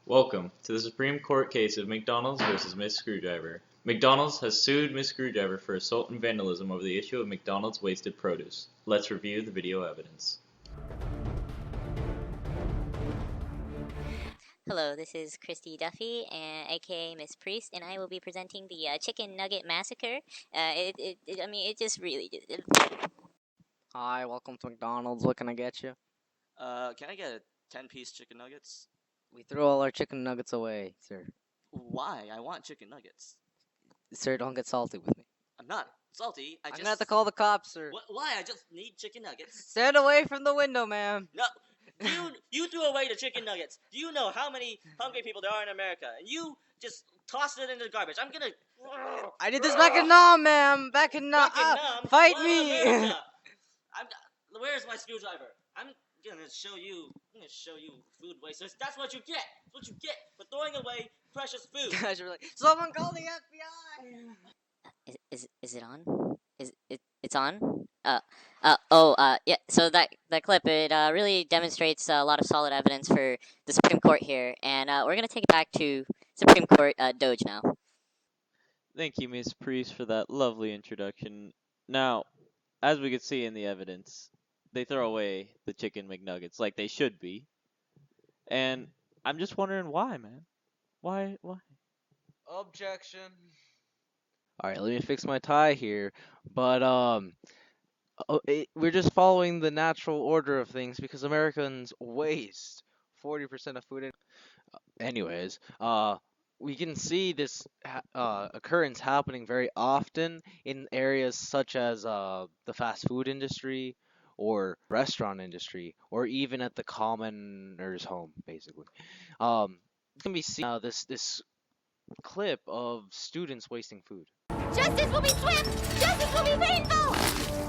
Welcome to the Supreme Court case of McDonald's versus Miss Screwdriver. McDonald's has sued Miss Screwdriver for assault and vandalism over the issue of McDonald's wasted produce. Let's review the video evidence. Hello, this is Christy Duffy, aka Miss Priest, and I will be presenting the Chicken Nugget Massacre. It just really. Hi, welcome to McDonald's. What can I get you? Can I get a 10-piece chicken nuggets? We threw all our chicken nuggets away, sir. Why? I want chicken nuggets. Sir, don't get salty with me. I'm not salty. I'm gonna have to call the cops, sir. Why? I just need chicken nuggets. Stand away from the window, ma'am. No, you threw away the chicken nuggets. Do you know how many hungry people there are in America? And you just tossed it into the garbage. I'm gonna. I did this back in Nam, ma'am. Back in Nam. Fight What me. America? Where's my screwdriver? I'm gonna show you food wasters. That's what you get. That's what you get for throwing away precious food. Guys are like, someone call the FBI. Is it on? It's on? Yeah. So that clip really demonstrates a lot of solid evidence for the Supreme Court here, and we're gonna take it back to Supreme Court Doge now. Thank you, Miss Priest, for that lovely introduction. Now, as we could see in the evidence, they throw away the chicken McNuggets like they should be. And I'm just wondering why, man. Why? Objection. All right, let me fix my tie here. But we're just following the natural order of things because Americans waste 40% of food. Anyways, we can see this occurrence happening very often in areas such as the fast food industry or restaurant industry, or even at the commoner's home, basically. It can be seen this clip of students wasting food. Justice will be swift! Justice will be painful!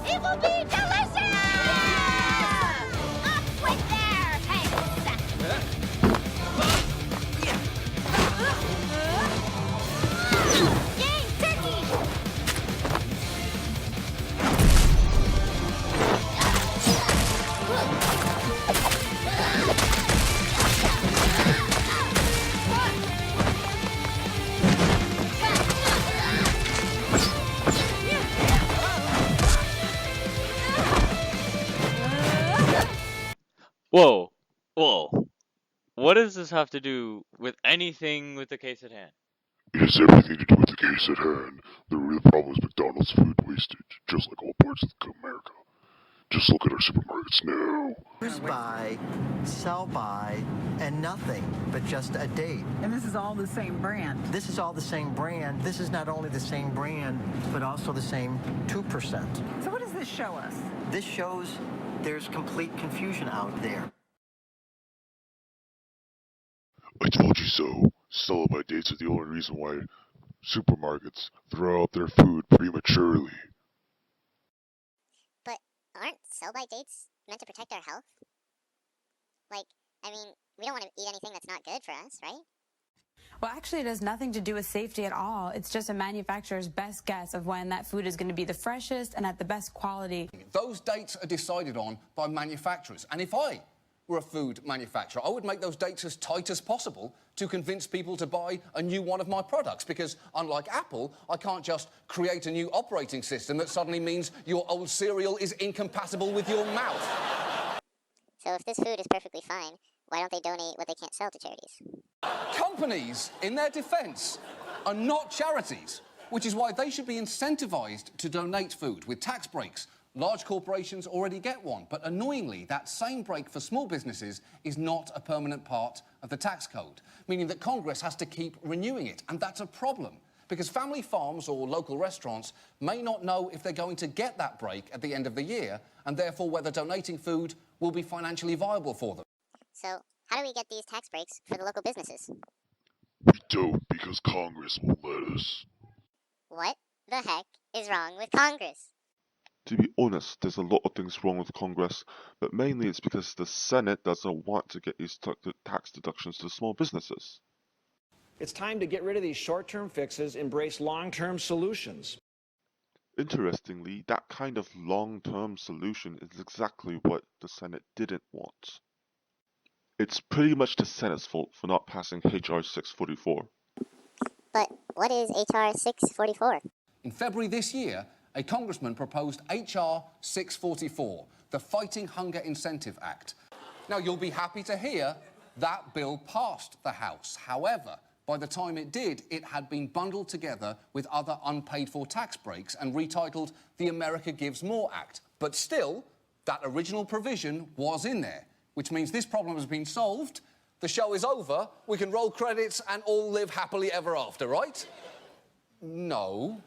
It will be delicious! Up with their heads! Yay, turkey! Whoa. What does this have to do with anything with the case at hand? It has everything to do with the case at hand. The real problem is McDonald's food wastage, just like all parts of America. Just look at our supermarkets now. Use by, sell by, and nothing but just a date. And this is all the same brand. This is all the same brand. This is not only the same brand, but also the same 2%. So what does this show us? This shows there's complete confusion out there. I told you so. Sell-by dates are the only reason why supermarkets throw out their food prematurely. But aren't sell-by dates meant to protect our health? We don't want to eat anything that's not good for us, right? Well, actually, it has nothing to do with safety at all. It's just a manufacturer's best guess of when that food is going to be the freshest and at the best quality. Those dates are decided on by manufacturers. And if I were a food manufacturer, I would make those dates as tight as possible to convince people to buy a new one of my products. Because unlike Apple, I can't just create a new operating system that suddenly means your old cereal is incompatible with your mouth. So if this food is perfectly fine, why don't they donate what they can't sell to charities? Companies, in their defense, are not charities, which is why they should be incentivized to donate food with tax breaks. Large corporations already get one, but annoyingly, that same break for small businesses is not a permanent part of the tax code, meaning that Congress has to keep renewing it, and that's a problem, because family farms or local restaurants may not know if they're going to get that break at the end of the year, and therefore whether donating food will be financially viable for them. So how do we get these tax breaks for the local businesses? We don't, because Congress won't let us. What the heck is wrong with Congress? To be honest, there's a lot of things wrong with Congress, but mainly it's because the Senate doesn't want to get these tax deductions to small businesses. It's time to get rid of these short-term fixes, embrace long-term solutions. Interestingly, that kind of long-term solution is exactly what the Senate didn't want. It's pretty much the Senate's fault for not passing H.R. 644. But what is H.R. 644? In February this year, a congressman proposed H.R. 644, the Fighting Hunger Incentive Act. Now, you'll be happy to hear that bill passed the House. However, by the time it did, it had been bundled together with other unpaid-for tax breaks and retitled the America Gives More Act. But still, that original provision was in there, which means this problem has been solved, the show is over, we can roll credits and all live happily ever after, right? No,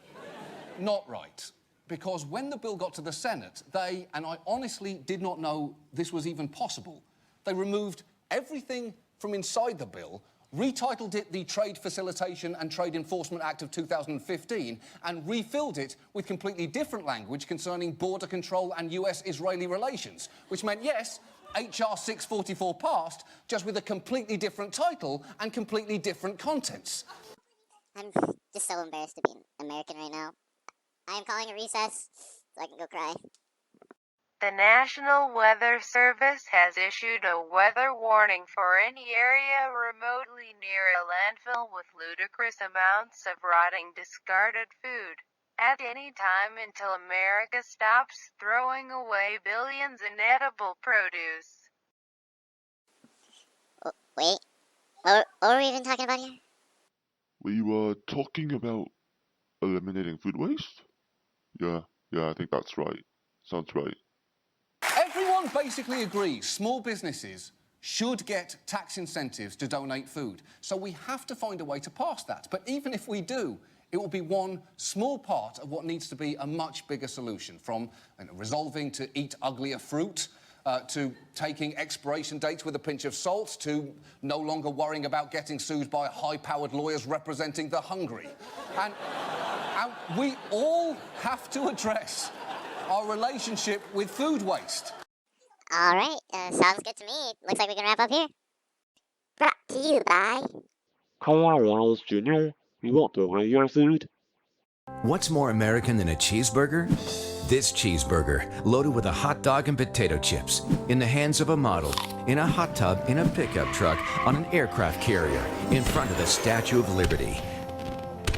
not right. Because when the bill got to the Senate, they, and I honestly did not know this was even possible, they removed everything from inside the bill, retitled it the Trade Facilitation and Trade Enforcement Act of 2015, and refilled it with completely different language concerning border control and US-Israeli relations, which meant, yes, H.R. 644 passed, just with a completely different title and completely different contents. I'm just so embarrassed to be an American right now. I am calling a recess so I can go cry. The National Weather Service has issued a weather warning for any area remotely near a landfill with ludicrous amounts of rotting discarded food at any time until America stops throwing away billions in edible produce. Wait, what were we even talking about here? We were talking about eliminating food waste? Yeah, I think that's right. Sounds right. Everyone basically agrees small businesses should get tax incentives to donate food. So we have to find a way to pass that. But even if we do, it will be one small part of what needs to be a much bigger solution, from resolving to eat uglier fruit, to taking expiration dates with a pinch of salt, to no longer worrying about getting sued by high-powered lawyers representing the hungry. And we all have to address our relationship with food waste. All right, sounds good to me. Looks like we can wrap up here. Brought to you by... Come on, Ronald Jr., we want to donate your food. What's more American than a cheeseburger? This cheeseburger, loaded with a hot dog and potato chips, in the hands of a model, in a hot tub, in a pickup truck, on an aircraft carrier, in front of the Statue of Liberty.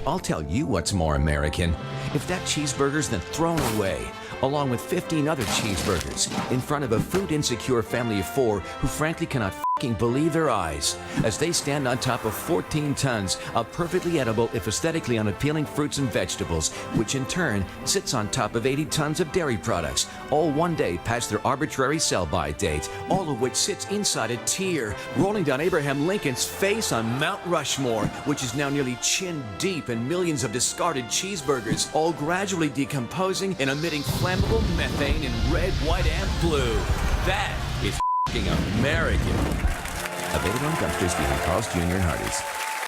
I'll tell you what's more American. If that cheeseburger's then thrown away, along with 15 other cheeseburgers, in front of a food-insecure family of 4 who frankly cannot f***ing believe their eyes, as they stand on top of 14 tons of perfectly edible, if aesthetically unappealing fruits and vegetables, which in turn sits on top of 80 tons of dairy products, all one day past their arbitrary sell-by date, all of which sits inside a tear rolling down Abraham Lincoln's face on Mount Rushmore, which is now nearly chin-deep in millions of discarded cheeseburgers, all gradually decomposing and emitting flammable methane in red, white, and blue. That is f***ing American. Available on dumpsters behind Carl's Jr. and Hardee's.